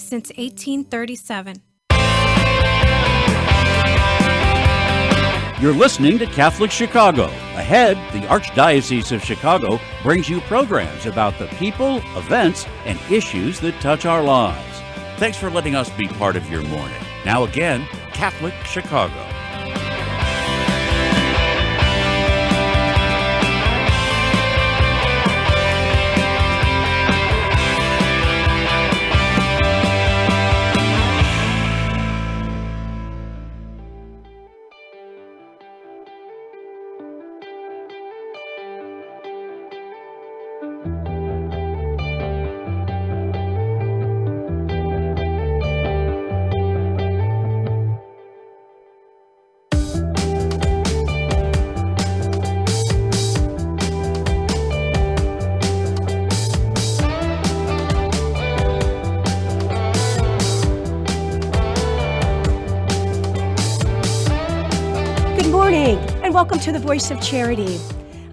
since 1837. You're listening to Catholic Chicago. Ahead, the Archdiocese of Chicago brings you programs about the people, events, and issues that touch our lives. Thanks for letting us be part of your morning. Now again, Catholic Chicago. Welcome to the Voice of Charity.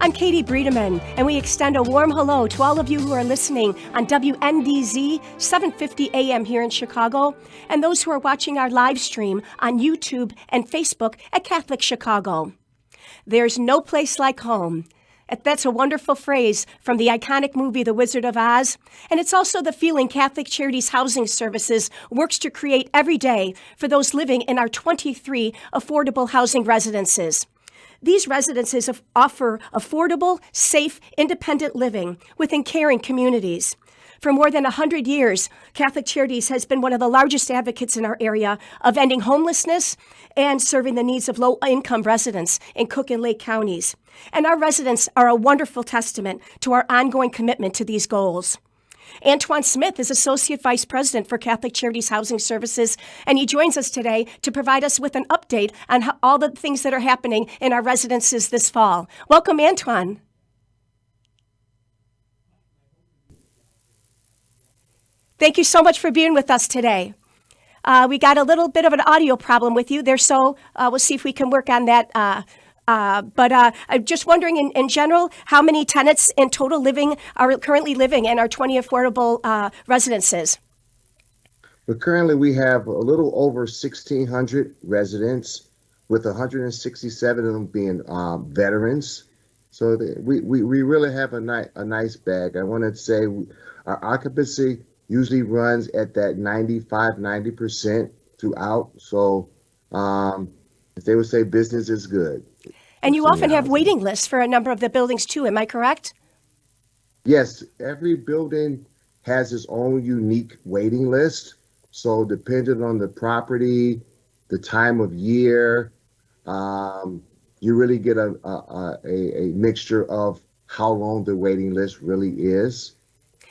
I'm Katie Bredemann, and we extend a warm hello to all of you who are listening on WNDZ 750 AM here in Chicago, and those who are watching our live stream on YouTube and Facebook at Catholic Chicago. There's no place like home. That's a wonderful phrase from the iconic movie The Wizard of Oz, and it's also the feeling Catholic Charities Housing Services works to create every day for those living in our 23 affordable housing residences. These residences offer affordable, safe, independent living within caring communities. For more than 100 years, Catholic Charities has been one of the largest advocates in our area of ending homelessness and serving the needs of low-income residents in Cook and Lake counties. And our residents are a wonderful testament to our ongoing commitment to these goals. Antwaun Smith is Associate Vice President for Catholic Charities Housing Services, and he joins us today to provide us with an update on all the things that are happening in our residences this fall. Welcome, Antwaun. Thank you so much for being with us today. We got a little bit of an audio problem with you there, so we'll see if we can work on that. But I'm just wondering, in general, how many tenants in total are currently living in our 20 affordable residences? But currently, we have a little over 1,600 residents, with 167 of them being veterans. So we really have a nice bag. I want to say our occupancy usually runs at that 90% throughout. So if they would say business is good. And you often have waiting lists for a number of the buildings too, am I correct? Yes, every building has its own unique waiting list. So depending on the property, the time of year, you really get a mixture of how long the waiting list really is.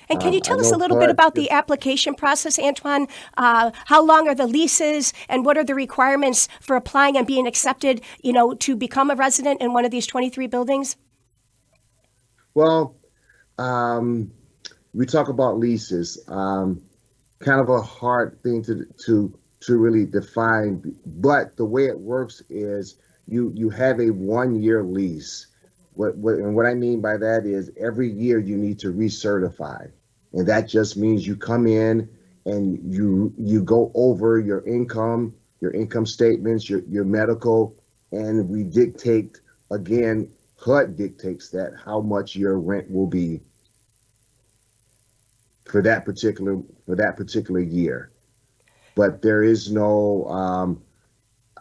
And can you tell us a little bit about the application process, Antwaun? How long are the leases, and what are the requirements for applying and being accepted, to become a resident in one of these 23 buildings? Well, we talk about leases, kind of a hard thing to really define. But the way it works is you have a 1-year lease. What I mean by that is every year you need to recertify. And that just means you come in and you go over your income statements, your medical, and we dictate, again, HUD dictates that how much your rent will be for that particular year. But there is no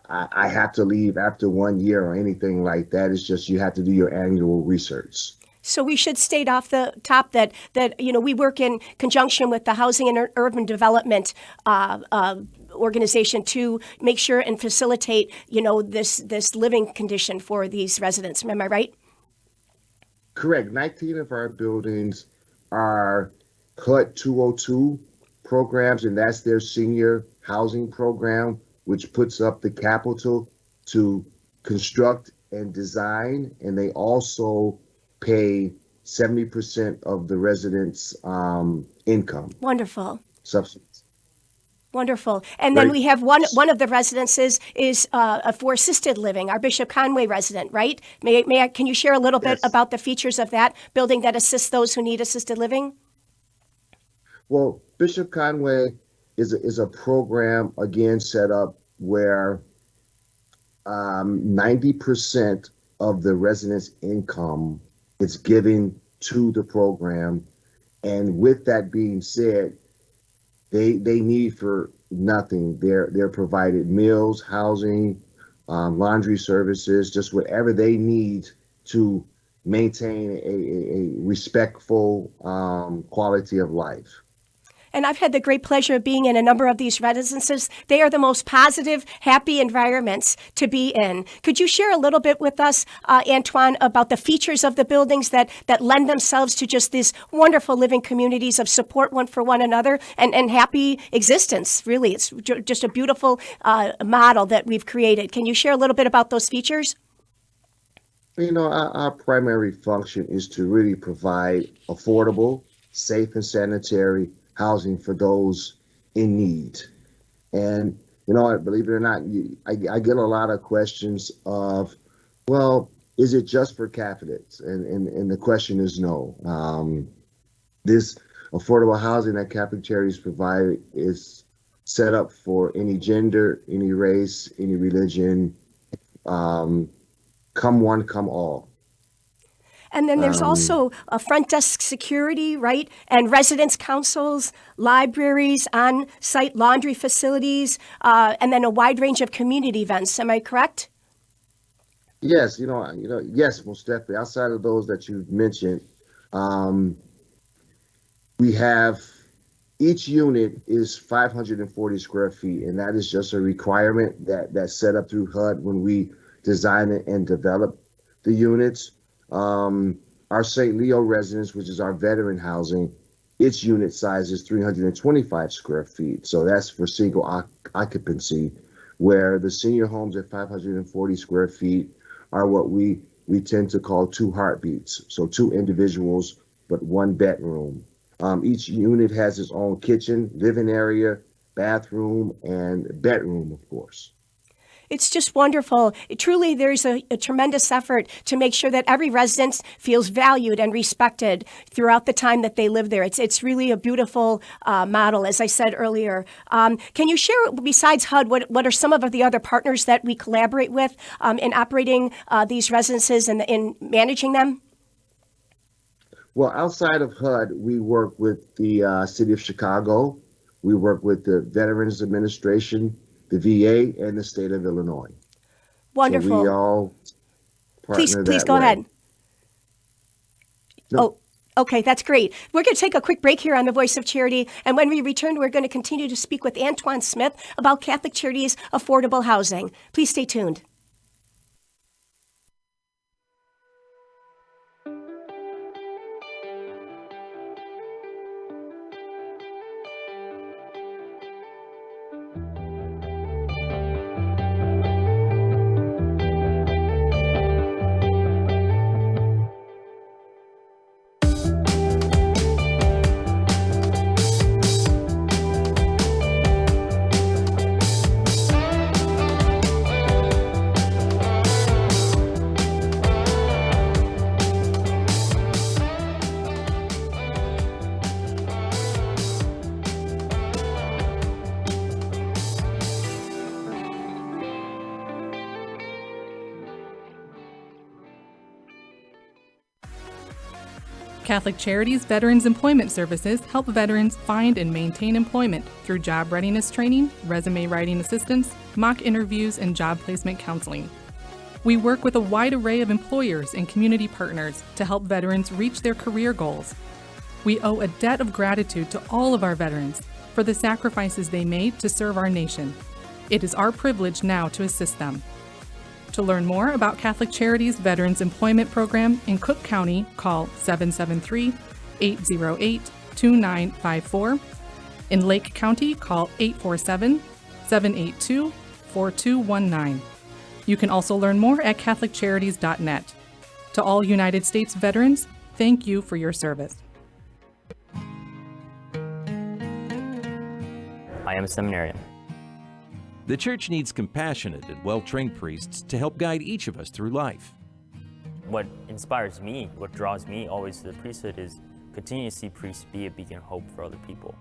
I have to leave after 1 year or anything like that. It's just you have to do your annual research. So we should state off the top that we work in conjunction with the Housing and Urban Development organization to make sure and facilitate this living condition for these residents. Am I right? Correct. 19 of our buildings are HUD 202 programs, and that's their senior housing program, which puts up the capital to construct and design, and they also pay 70% of the residents' income. Wonderful. Substance. Wonderful. And then we have one of the residences is for assisted living, our Bishop Conway resident, right? Can you share a little bit about the features of that building that assists those who need assisted living? Well, Bishop Conway is a program again set up where 90% of the residents' income is given to the program. And with that being said, they need for nothing. They're provided meals, housing, laundry services, just whatever they need to maintain a respectful quality of life. And I've had the great pleasure of being in a number of these residences. They are the most positive, happy environments to be in. Could you share a little bit with us, Antwaun, about the features of the buildings that lend themselves to just these wonderful living communities of support one for one another and happy existence? Really, it's just a beautiful model that we've created. Can you share a little bit about those features? You know, our primary function is to really provide affordable, safe, and sanitary housing for those in need. And, you know, believe it or not, I get a lot of questions of, well, is it just for Catholics? And the question is no. This affordable housing that Catholic Charities provide is set up for any gender, any race, any religion, come one, come all. And then there's also a front desk security, right? And residence councils, libraries, on-site laundry facilities, and then a wide range of community events. Am I correct? Yes, yes, most definitely. Outside of those that you've mentioned, we have each unit is 540 square feet, and that is just a requirement that's set up through HUD when we design it and develop the units. Our St. Leo residence, which is our veteran housing, its unit size is 325 square feet. So that's for single occupancy, where the senior homes at 540 square feet are what we tend to call two heartbeats. So two individuals, but one bedroom. Each unit has its own kitchen, living area, bathroom, and bedroom, of course. It's just wonderful. Truly, there's a tremendous effort to make sure that every resident feels valued and respected throughout the time that they live there. It's really a beautiful model, as I said earlier. Can you share, besides HUD, what are some of the other partners that we collaborate with in operating these residences and in managing them? Well, outside of HUD, we work with the City of Chicago. We work with the Veterans Administration, the VA, and the state of Illinois. Wonderful. So we all partner Please go ahead. No. Oh, okay, that's great. We're going to take a quick break here on The Voice of Charity, and when we return, we're going to continue to speak with Antwaun Smith about Catholic Charities' affordable housing. Please stay tuned. Catholic Charities Veterans Employment Services help veterans find and maintain employment through job readiness training, resume writing assistance, mock interviews, and job placement counseling. We work with a wide array of employers and community partners to help veterans reach their career goals. We owe a debt of gratitude to all of our veterans for the sacrifices they made to serve our nation. It is our privilege now to assist them. To learn more about Catholic Charities Veterans Employment Program in Cook County, call 773-808-2954. In Lake County, call 847-782-4219. You can also learn more at CatholicCharities.net. To all United States veterans, thank you for your service. I am a seminarian. The church needs compassionate and well-trained priests to help guide each of us through life. What inspires me, what draws me always to the priesthood is continue to see priests be a beacon of hope for other people.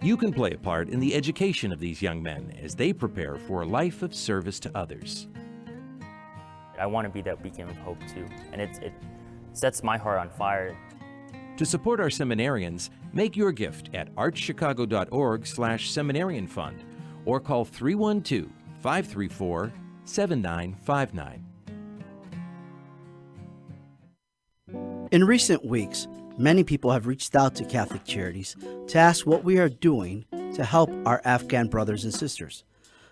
You can play a part in the education of these young men as they prepare for a life of service to others. I want to be that beacon of hope too, and it sets my heart on fire. To support our seminarians, make your gift at archchicago.org/seminarian fund or call 312-534-7959. In recent weeks, many people have reached out to Catholic Charities to ask what we are doing to help our Afghan brothers and sisters.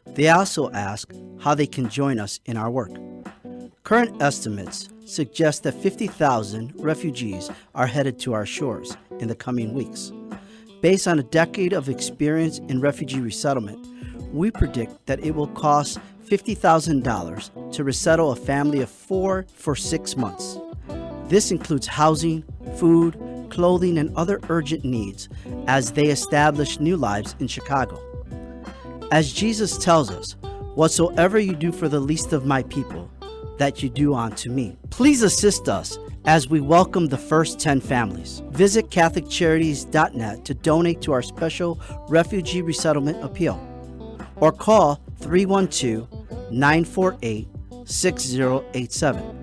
They also ask how they can join us in our work. Current estimates suggest that 50,000 refugees are headed to our shores in the coming weeks. Based on a decade of experience in refugee resettlement, we predict that it will cost $50,000 to resettle a family of 4 for 6 months. This includes housing, food, clothing, and other urgent needs as they establish new lives in Chicago. As Jesus tells us, "Whatsoever you do for the least of my people, that you do unto me." Please assist us as we welcome the first 10 families. Visit CatholicCharities.net to donate to our special refugee resettlement appeal, or call 312-948-6087.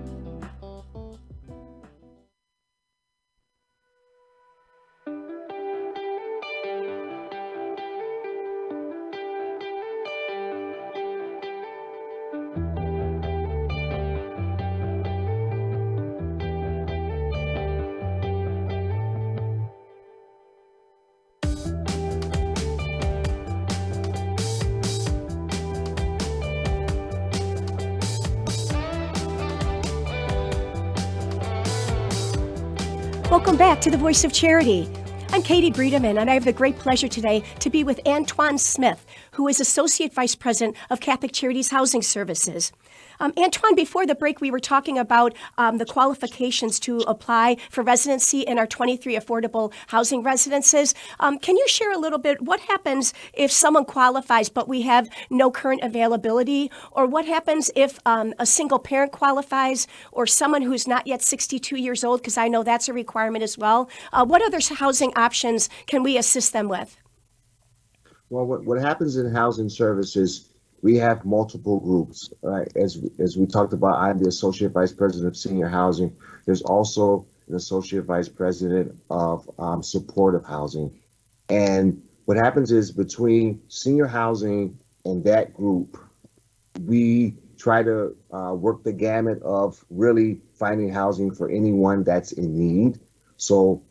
Welcome back to the Voice of Charity. I'm Katie Bredemann, and I have the great pleasure today to be with Antwaun Smith, who is Associate Vice President of Catholic Charities Housing Services. Antwaun, before the break, we were talking about the qualifications to apply for residency in our 23 affordable housing residences. Can you share a little bit what happens if someone qualifies but we have no current availability? Or what happens if a single parent qualifies or someone who's not yet 62 years old, because I know that's a requirement as well? What other housing options can we assist them with? Well, what happens in housing services, we have multiple groups, right? As we talked about, I'm the Associate Vice President of Senior Housing. There's also an Associate Vice President of Supportive Housing. And what happens is between senior housing and that group, we try to work the gamut of really finding housing for anyone that's in need. So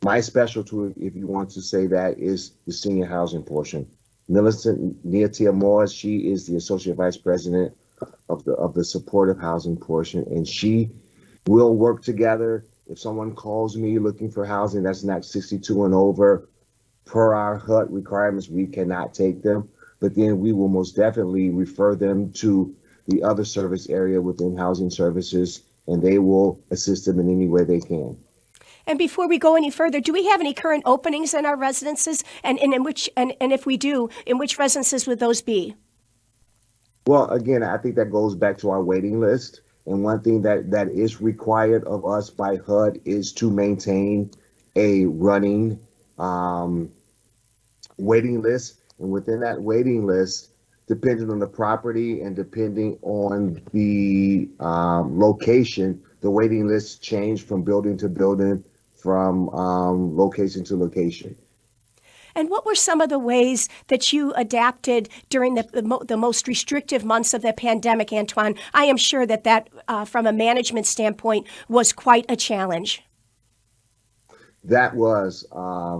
my specialty, if you want to say that, is the senior housing portion. Millicent Niatia Moores, she is the Associate Vice President of the Supportive Housing portion, and she will work together. If someone calls me looking for housing that's not 62 and over, per our HUD requirements, we cannot take them. But then we will most definitely refer them to the other service area within housing services, and they will assist them in any way they can. And before we go any further, do we have any current openings in our residences? And if we do, in which residences would those be? Well, again, I think that goes back to our waiting list. And one thing that is required of us by HUD is to maintain a running waiting list. And within that waiting list, depending on the property and depending on the location, the waiting list change from building to building, from location to location. And what were some of the ways that you adapted during the most restrictive months of the pandemic, Antwaun? I am sure that from a management standpoint, was quite a challenge. That was, I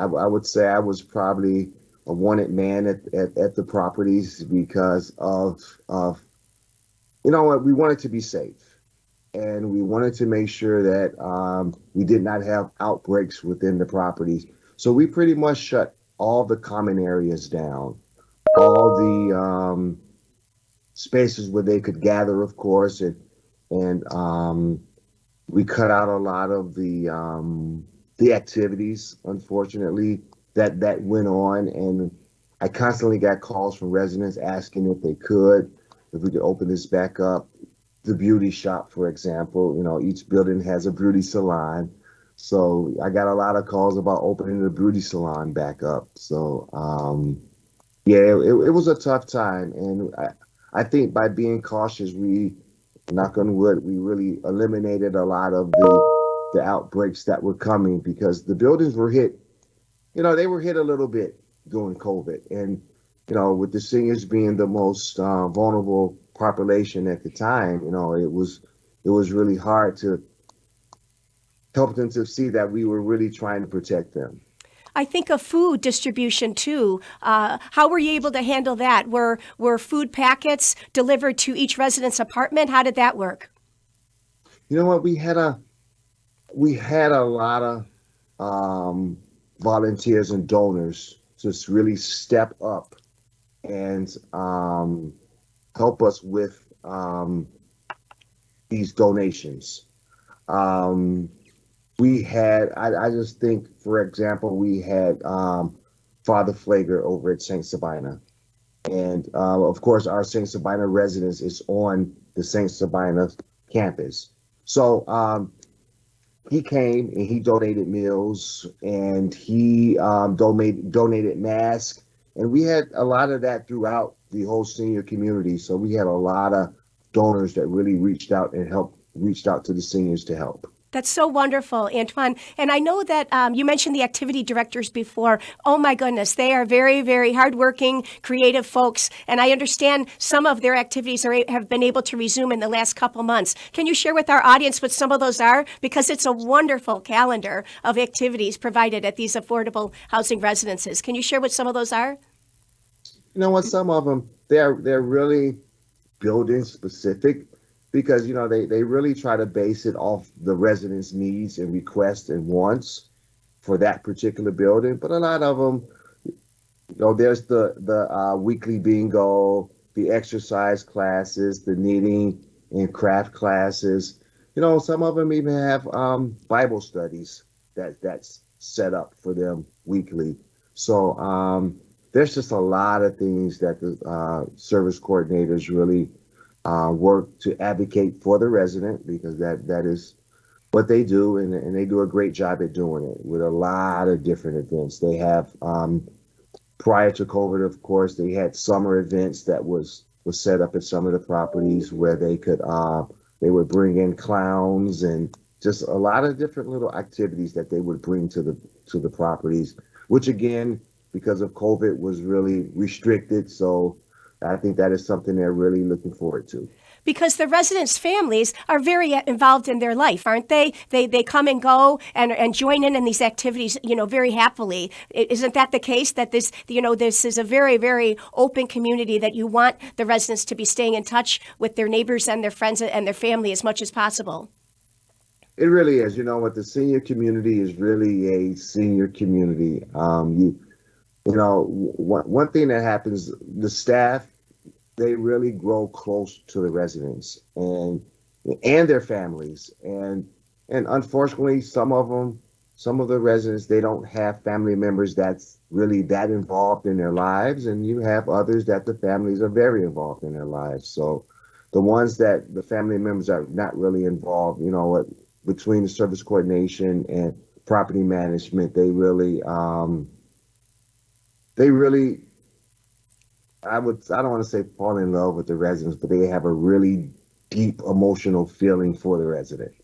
would say I was probably a wanted man at the properties because of you know what, we wanted to be safe. And we wanted to make sure that we did not have outbreaks within the properties. So we pretty much shut all the common areas down, all the spaces where they could gather, of course, and we cut out a lot of the activities, unfortunately, that went on. And I constantly got calls from residents asking if we could open this back up. The beauty shop, for example, you know, each building has a beauty salon. So I got a lot of calls about opening the beauty salon back up. So yeah, it was a tough time, and I think by being cautious, we, knock on wood, we really eliminated a lot of the outbreaks that were coming because the buildings were hit. They were hit a little bit during COVID, and with the seniors being the most vulnerable population at the time, it was really hard to help them to see that we were really trying to protect them. I think of food distribution too. How were you able to handle that? Were food packets delivered to each resident's apartment? How did that work? You know what? We had a lot of volunteers and donors just really step up and help us with these donations. We had, I just think, for example, we had Father Flager over at St. Sabina. And of course, our St. Sabina residence is on the St. Sabina campus. So he came and he donated meals, and he donated masks. And we had a lot of that throughout the whole senior community. So we had a lot of donors that really reached out to the seniors to help. That's so wonderful, Antwaun. And I know that you mentioned the activity directors before. Oh my goodness, they are very, very hardworking, creative folks. And I understand some of their activities have been able to resume in the last couple months. Can you share with our audience what some of those are? Because it's a wonderful calendar of activities provided at these affordable housing residences. Can you share what some of those are? You know what? Some of them, they're really building specific, because they really try to base it off the residents' needs and requests and wants for that particular building. But a lot of them, there's the weekly bingo, the exercise classes, the knitting and craft classes. Some of them even have Bible studies that's set up for them weekly. So there's just a lot of things that the service coordinators really work to advocate for the resident, because that is what they do, and they do a great job at doing it with a lot of different events. They have prior to COVID, of course, they had summer events that was set up at some of the properties where they would bring in clowns and just a lot of different little activities that they would bring to the properties, which again, because of COVID, was really restricted. So I think that is something they're really looking forward to. Because the residents' families are very involved in their life, aren't they? They come and go and join in these activities, very happily. Isn't that the case? That this is a very, very open community, that you want the residents to be staying in touch with their neighbors and their friends and their family as much as possible. It really is. The senior community is really a senior community. One thing that happens, the staff, they really grow close to the residents and their families. And unfortunately, some of the residents, they don't have family members that's really that involved in their lives. And you have others that the families are very involved in their lives. So the ones that the family members are not really involved, between the service coordination and property management, they really, I don't want to say fall in love with the residents, but they have a really deep emotional feeling for the resident.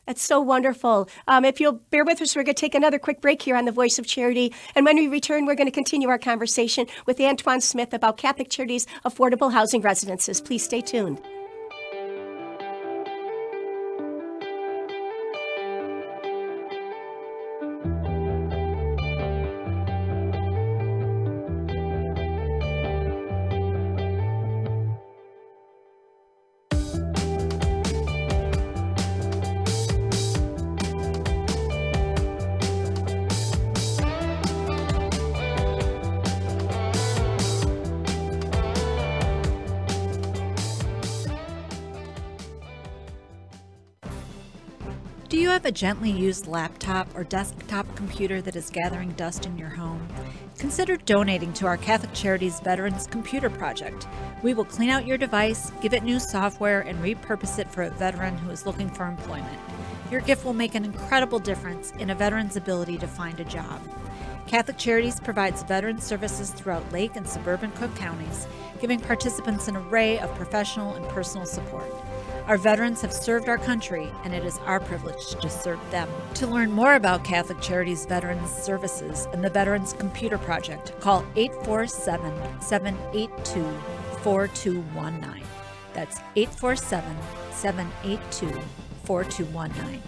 That's so wonderful. If you'll bear with us, we're going to take another quick break here on The Voice of Charity. And when we return, we're going to continue our conversation with Antwaun Smith about Catholic Charities' affordable housing residences. Please stay tuned. Do you have a gently used laptop or desktop computer that is gathering dust in your home? Consider donating to our Catholic Charities Veterans Computer Project. We will clean out your device, give it new software, and repurpose it for a veteran who is looking for employment. Your gift will make an incredible difference in a veteran's ability to find a job. Catholic Charities provides veteran services throughout Lake and suburban Cook counties, giving participants an array of professional and personal support. Our veterans have served our country, and it is our privilege to serve them. To learn more about Catholic Charities Veterans Services and the Veterans Computer Project, call 847-782-4219. That's 847-782-4219.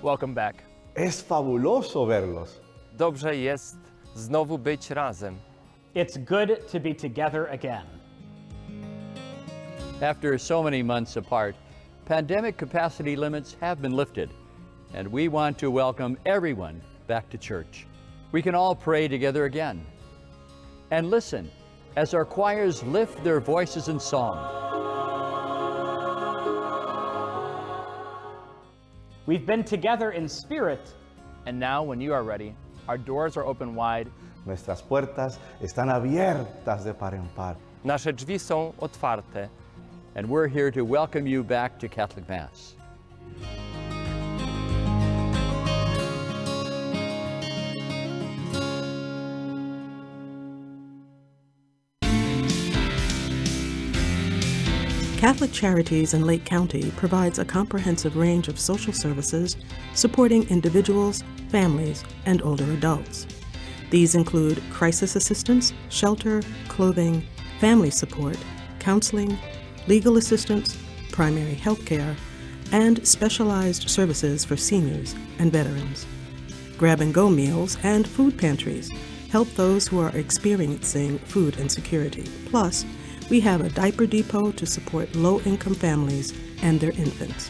Welcome back. Es fabuloso verlos. Dobrze jest znowu być razem. It's good to be together again. After so many months apart, pandemic capacity limits have been lifted, and we want to welcome everyone back to church. We can all pray together again. And listen as our choirs lift their voices in song. We've been together in spirit. And now, when you are ready, our doors are open wide. Nuestras puertas están abiertas de par en par. Nasze drzwi są otwarte. And we're here to welcome you back to Catholic Mass. Catholic Charities in Lake County provides a comprehensive range of social services supporting individuals, families, and older adults. These include crisis assistance, shelter, clothing, family support, counseling, legal assistance, primary health care, and specialized services for seniors and veterans. Grab-and-go meals and food pantries help those who are experiencing food insecurity. Plus, we have a diaper depot to support low-income families and their infants.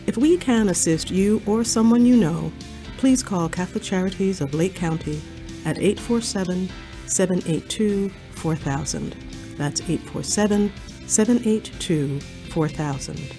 If we can assist you or someone you know, please call Catholic Charities of Lake County at 847-782-4000. That's 847-782-4000.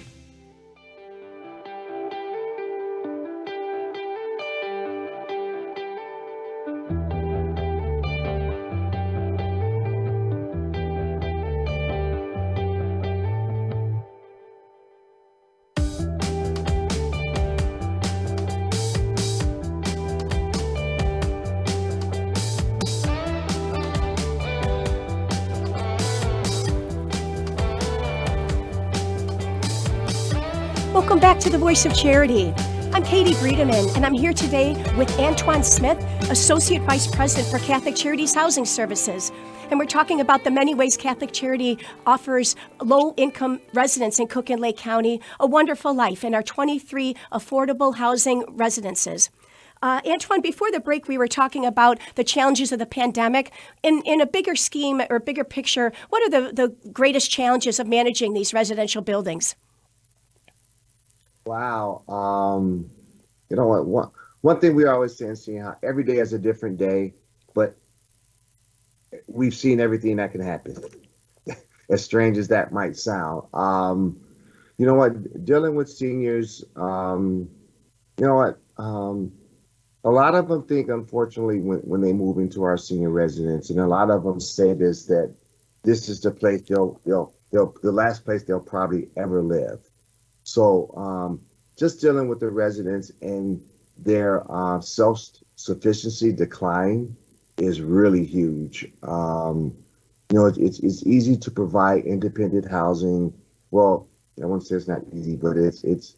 Welcome back to the Voice of Charity. I'm Katie Bredemann, and I'm here today with Antwaun Smith, Associate Vice President for Catholic Charities Housing Services. And we're talking about the many ways Catholic Charity offers low-income residents in Cook and Lake County a wonderful life in our 23 affordable housing residences. Antwaun, before the break, we were talking about the challenges of the pandemic. In a bigger scheme or bigger picture, what are the greatest challenges of managing these residential buildings? Wow. You know what? One thing we always say is seeing how every day is a different day, but we've seen everything that can happen, as strange as that might sound. You know what? Dealing with seniors, you know what? A lot of them think, unfortunately, when they move into our senior residence, and a lot of them say this, that this is the place the last place they'll probably ever live. So just dealing with the residents and their self-sufficiency decline is really huge. You know, it's easy to provide independent housing. Well, I won't say it's not easy, but it's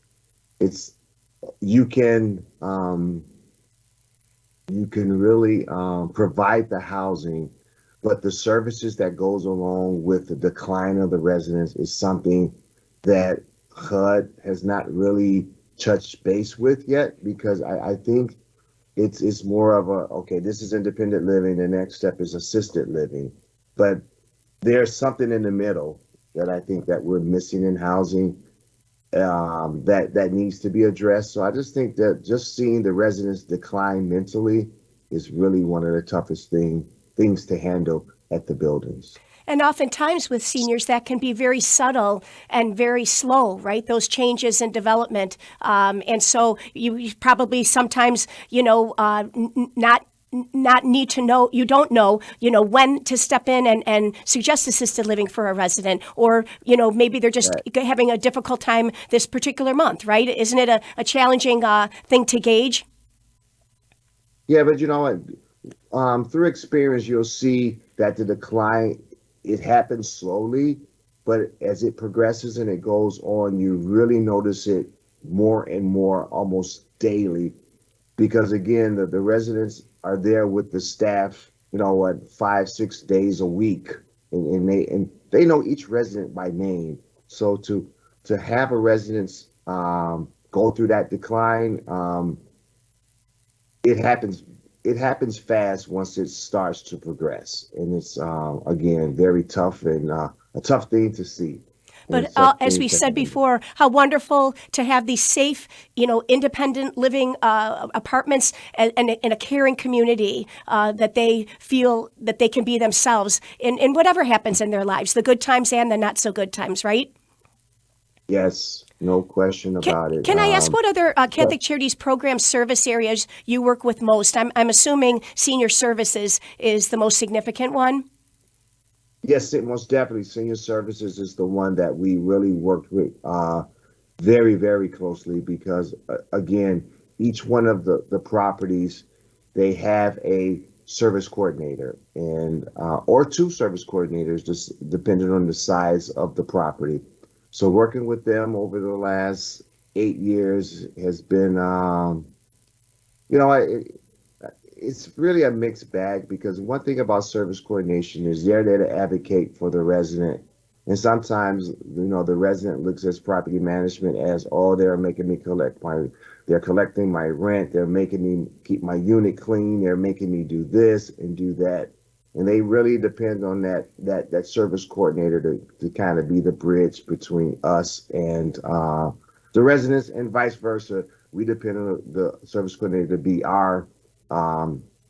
you can really provide the housing, but the services that goes along with the decline of the residents is something that HUD has not really touched base with yet, because I think it's more of okay, this is independent living, the next step is assisted living, but there's something in the middle that I think that we're missing in housing that needs to be addressed. So I just think that just seeing the residents decline mentally is really one of the toughest things to handle at the buildings. And oftentimes with seniors, that can be very subtle and very slow, right? Those changes in development. And so you probably sometimes, not need to know, you don't know, when to step in and suggest assisted living for a resident, or, maybe they're just having a difficult time this particular month, right? Isn't it a challenging thing to gauge? Yeah, but you know what? Through experience, you'll see that the decline, it happens slowly, but as it progresses and it goes on, you really notice it more and more almost daily. Because again, the residents are there with the staff, 5-6 days a week, and they know each resident by name. So to have a residence go through that decline, it happens fast once it starts to progress, and it's again very tough and a tough thing to see. But as we said before, how wonderful to have these safe, independent living apartments and in a caring community that they feel that they can be themselves in whatever happens in their lives, the good times and the not so good times, right? Yes, no question about it. Can I ask what other Catholic Charities program service areas you work with most? I'm assuming senior services is the most significant one. Yes, most definitely. Senior Services is the one that we really worked with very, very closely because, again, each one of the properties, they have a service coordinator and or two service coordinators, just depending on the size of the property. So working with them over the last 8 years has been, it's really a mixed bag because one thing about service coordination is they're there to advocate for the resident. And sometimes, the resident looks at property management as, they're making me they're collecting my rent. They're making me keep my unit clean. They're making me do this and do that. And they really depend on that service coordinator to kind of be the bridge between us and the residents, and vice versa. We depend on the service coordinator to be our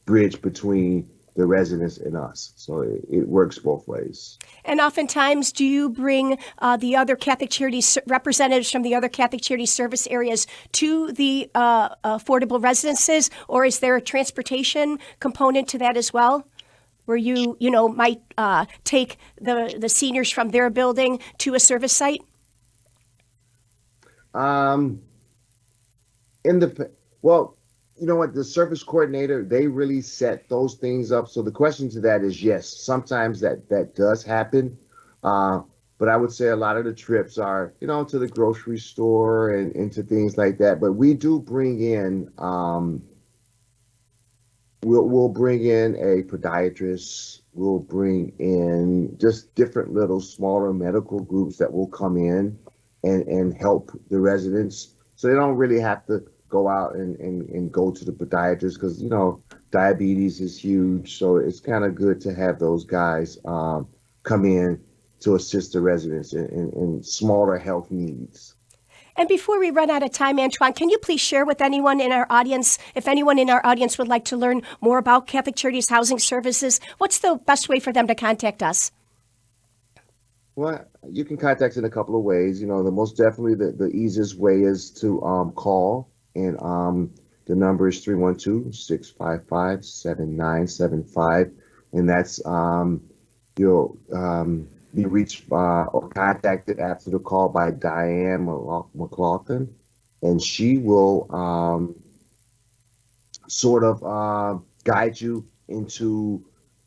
bridge between the residents and us. So it works both ways. And oftentimes, do you bring the other Catholic Charities representatives from the other Catholic Charities service areas to the affordable residences, or is there a transportation component to that as well, where you might take the seniors from their building to a service site? You know what, the service coordinator, they really set those things up. So the question to that is yes, sometimes that does happen. But I would say a lot of the trips are, to the grocery store and into things like that. But we do bring in, we'll bring in a podiatrist. We'll bring in just different little smaller medical groups that will come in and help the residents. So they don't really have to go out and go to the podiatrist because, diabetes is huge. So it's kind of good to have those guys come in to assist the residents in smaller health needs. And before we run out of time, Antwaun, can you please share with anyone in our audience, if anyone in our audience would like to learn more about Catholic Charities Housing Services, what's the best way for them to contact us? Well, you can contact us in a couple of ways. The most definitely the easiest way is to call. And the number is 312-655-7975. And that's, you'll be reached or contacted after the call by Diane McLaughlin. And she will sort of guide you into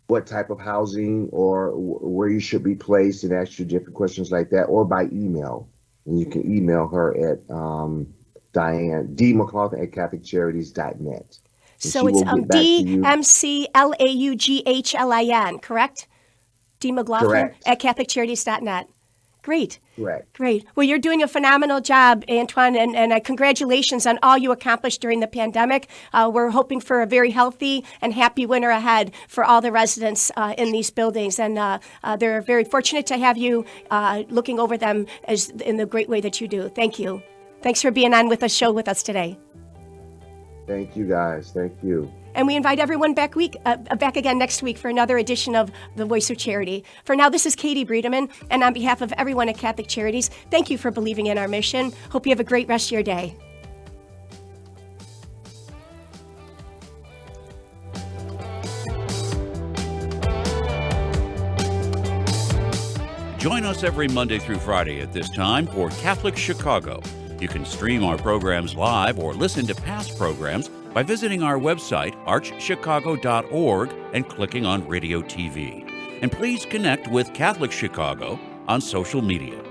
what type of housing or where you should be placed and ask you different questions like that, or by email. And you can email her at Diane D. McLaughlin at CatholicCharities.net. So it's DMCLAUGHLIN, correct? D. McLaughlin Correct. at CatholicCharities.net. Great. Correct. Great. Well, you're doing a phenomenal job, Antwaun, and congratulations on all you accomplished during the pandemic. We're hoping for a very healthy and happy winter ahead for all the residents in these buildings, and they're very fortunate to have you looking over them in the great way that you do. Thank you. Thanks for being on with the show with us today. Thank you, guys. Thank you. And we invite everyone back again next week for another edition of The Voice of Charity. For now, this is Katie Bredemann, and on behalf of everyone at Catholic Charities, thank you for believing in our mission. Hope you have a great rest of your day. Join us every Monday through Friday at this time for Catholic Chicago. You can stream our programs live or listen to past programs by visiting our website, archchicago.org, and clicking on Radio TV. And please connect with Catholic Chicago on social media.